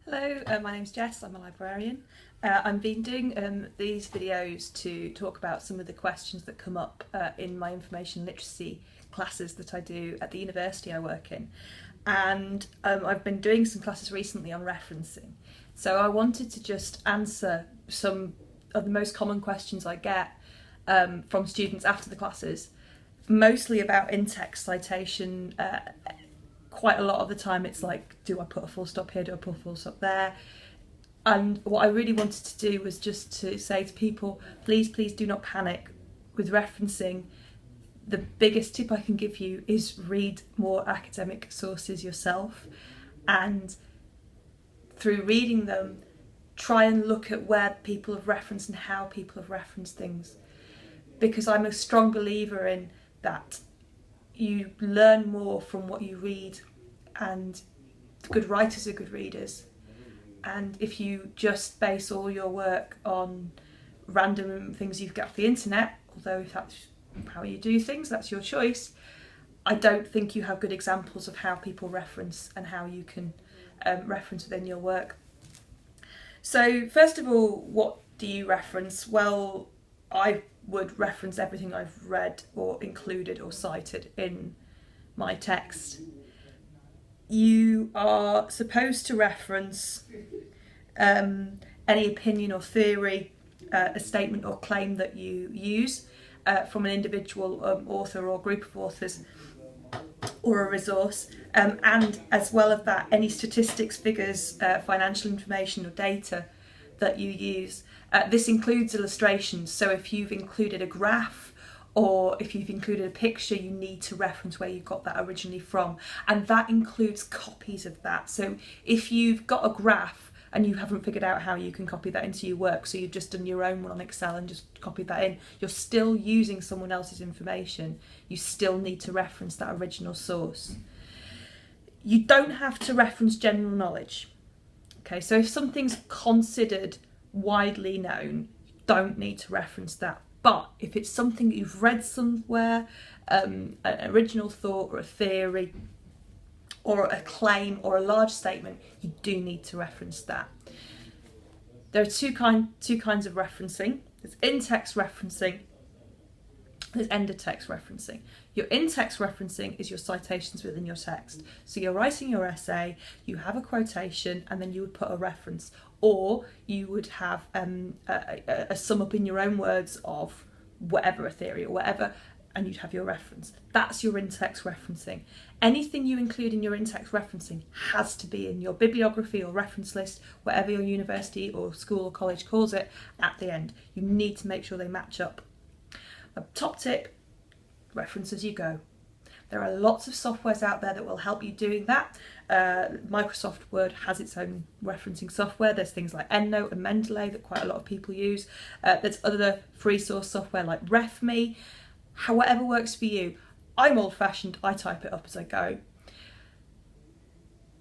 Hello, my name's Jess, I'm a librarian. I've been doing these videos to talk about some of the questions that come up in my information literacy classes that I do at the university I work in. And I've been doing some classes recently on referencing. So I wanted to just answer some of the most common questions I get from students after the classes, mostly about in-text citation. Quite a lot of the time it's like, do I put a full stop here, do I put a full stop there? And what I really wanted to do was just to say to people, please do not panic with referencing. The biggest tip I can give you is read more academic sources yourself, and through reading them try and look at where people have referenced and how people have referenced things, because I'm a strong believer in that. You learn more from what you read, and good writers are good readers. And if you just base all your work on random things you've got off the internet, although if that's how you do things, that's your choice, I don't think you have good examples of how people reference and how you can reference within your work. So first of all, what do you reference? Well, I would reference everything I've read or included or cited in my text. You are supposed to reference any opinion or theory, a statement or claim that you use from an individual author or group of authors or a resource, and as well as that, any statistics, figures, financial information or data that you use. This includes illustrations, so if you've included a graph or if you've included a picture, you need to reference where you got that originally from, and that includes copies of that. So if you've got a graph and you haven't figured out how you can copy that into your work, so you've just done your own one on Excel and just copied that in, you're still using someone else's information. You still need to reference that original source. You don't have to reference general knowledge. Okay, so if something's considered widely known, you don't need to reference that. But if it's something that you've read somewhere, an original thought or a theory or a claim or a large statement, you do need to reference that. There are two kinds of referencing. There's in-text referencing, there's end-of-text referencing. Your in-text referencing is your citations within your text. So you're writing your essay, you have a quotation, and then you would put a reference, or you would have a sum up in your own words of whatever, a theory or whatever, and you'd have your reference. That's your in-text referencing. Anything you include in your in-text referencing has to be in your bibliography or reference list, whatever your university or school or college calls it, at the end. You need to make sure they match up. A top tip, reference as you go. There are lots of softwares out there that will help you doing that. Microsoft Word has its own referencing software. There's things like EndNote and Mendeley that quite a lot of people use. There's other free source software like RefMe. However works for you. I'm old-fashioned, I type it up as I go.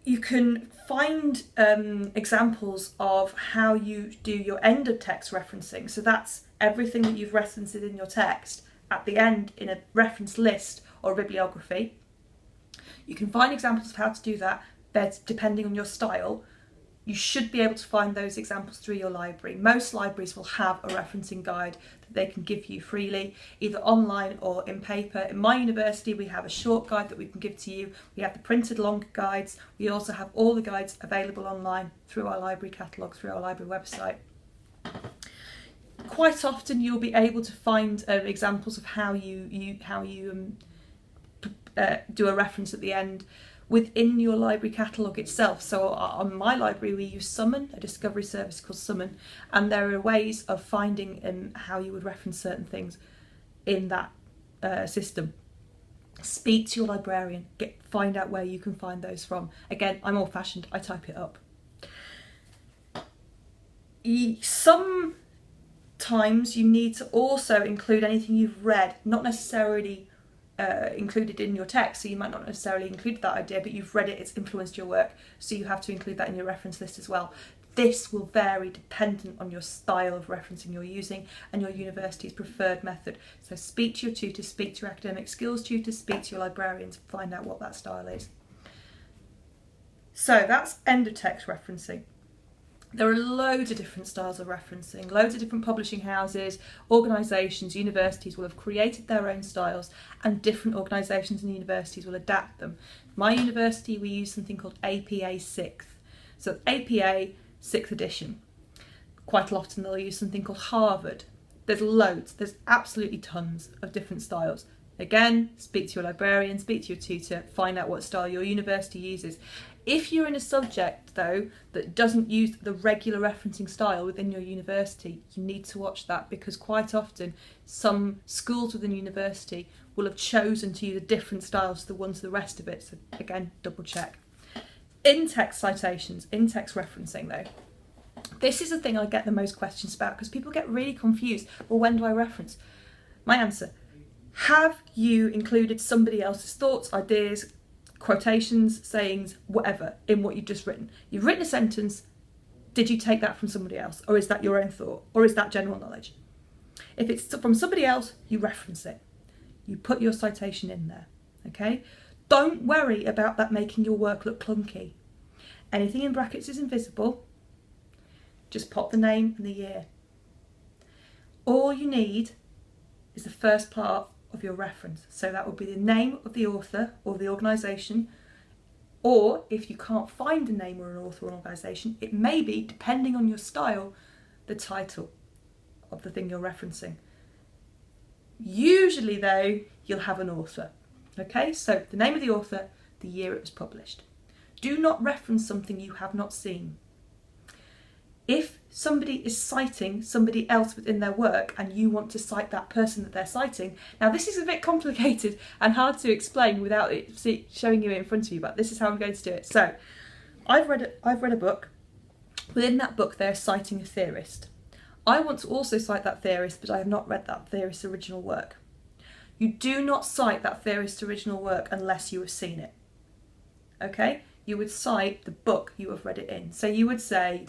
You can find examples of how you do your end of text referencing. So that's everything that you've referenced in your text at the end in a reference list or bibliography. You can find examples of how to do that, but depending on your style, you should be able to find those examples through your library. Most libraries will have a referencing guide that they can give you freely, either online or in paper. In my university, we have a short guide that we can give to you. We have the printed longer guides. We also have all the guides available online through our library catalogue, through our library website. Quite often you'll be able to find examples of how you do a reference at the end within your library catalogue itself. So on my library we use Summon, a discovery service called Summon, and there are ways of finding how you would reference certain things in that system. Speak to your librarian, find out where you can find those from. Again, I'm old-fashioned, I type it up. Sometimes you need to also include anything you've read, not necessarily included in your text, so you might not necessarily include that idea, but you've read it, it's influenced your work, so you have to include that in your reference list as well. This will vary dependent on your style of referencing you're using and your university's preferred method. So speak to your tutor, speak to your academic skills tutor, speak to your librarians, find out what that style is. So that's end of text referencing. There are loads of different styles of referencing. Loads of different publishing houses, organisations, universities will have created their own styles, and different organisations and universities will adapt them. My university, we use something called APA 6th. So APA 6th edition. Quite often they'll use something called Harvard. There's loads, there's absolutely tons of different styles. Again, speak to your librarian, speak to your tutor, find out what style your university uses. If you're in a subject, though, that doesn't use the regular referencing style within your university, you need to watch that, because quite often some schools within university will have chosen to use a different styles to the ones of the rest of it. So again, double check. In-text citations, in-text referencing though. This is the thing I get the most questions about, because people get really confused. Well, when do I reference? My answer: have you included somebody else's thoughts, ideas, quotations, sayings, whatever, in what you've just written? You've written a sentence, did you take that from somebody else? Or is that your own thought? Or is that general knowledge? If it's from somebody else, you reference it. You put your citation in there, okay? Don't worry about that making your work look clunky. Anything in brackets is invisible. Just pop the name and the year. All you need is the first part of your reference. So that will be the name of the author or the organisation, or if you can't find a name or an author or an organisation, it may be, depending on your style, the title of the thing you're referencing. Usually though, you'll have an author. Okay, so the name of the author, the year it was published. Do not reference something you have not seen. If somebody is citing somebody else within their work and you want to cite that person that they're citing, now this is a bit complicated and hard to explain without it showing you in front of you, but this is how I'm going to do it. So I've read a book. Within that book they're citing a theorist. I want to also cite that theorist, but I have not read that theorist's original work. You do not cite that theorist's original work unless you have seen it. Okay? You would cite the book you have read it in. So you would say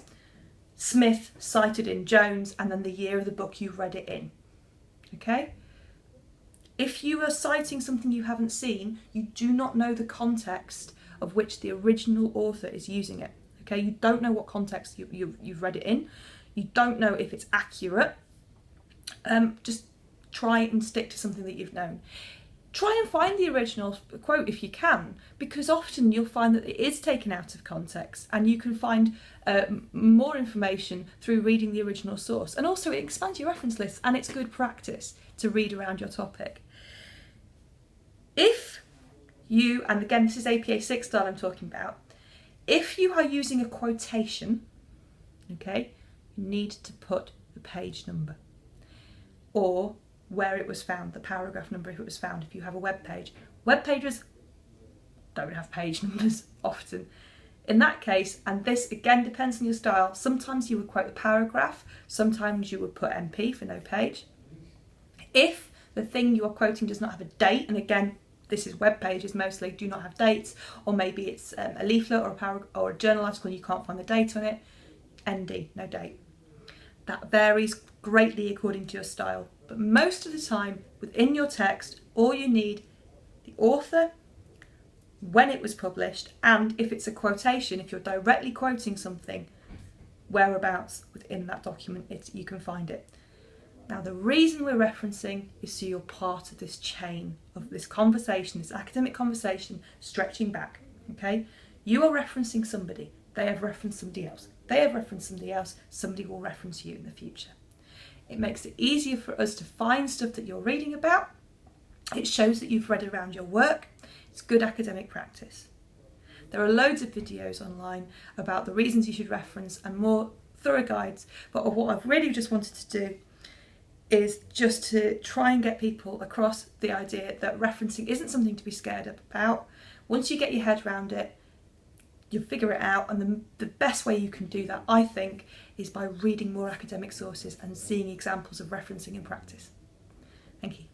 Smith cited in Jones, and then the year of the book you've read it in. Okay? If you are citing something you haven't seen, you do not know the context of which the original author is using it. Okay? You don't know what context you've read it in. You don't know if it's accurate. Just try and stick to something that you've known. Try and find the original quote if you can, because often you'll find that it is taken out of context, and you can find more information through reading the original source. And also it expands your reference list, and it's good practice to read around your topic. If you, and again this is APA 6 style I'm talking about, if you are using a quotation, okay, you need to put the page number, or where it was found, the paragraph number if it was found, if you have a web page. Web pages don't have page numbers often. In that case, and this again depends on your style, sometimes you would quote the paragraph, sometimes you would put MP for no page. If the thing you are quoting does not have a date, and again this is web pages mostly, do not have dates, or maybe it's a leaflet or a journal article and you can't find the date on it, ND, no date. That varies greatly according to your style, but most of the time within your text all you need the author, when it was published, and if it's a quotation, if you're directly quoting something, whereabouts within that document you can find it. Now the reason we're referencing is so you're part of this chain of this conversation, this academic conversation stretching back. Okay, you are referencing somebody, they have referenced somebody else, they have referenced somebody else, somebody will reference you in the future. It makes it easier for us to find stuff that you're reading about. It shows that you've read around your work. It's good academic practice. There are loads of videos online about the reasons you should reference and more thorough guides, but what I've really just wanted to do is just to try and get people across the idea that referencing isn't something to be scared about. Once you get your head around it, you'll figure it out, and the best way you can do that, I think, is by reading more academic sources and seeing examples of referencing in practice. Thank you.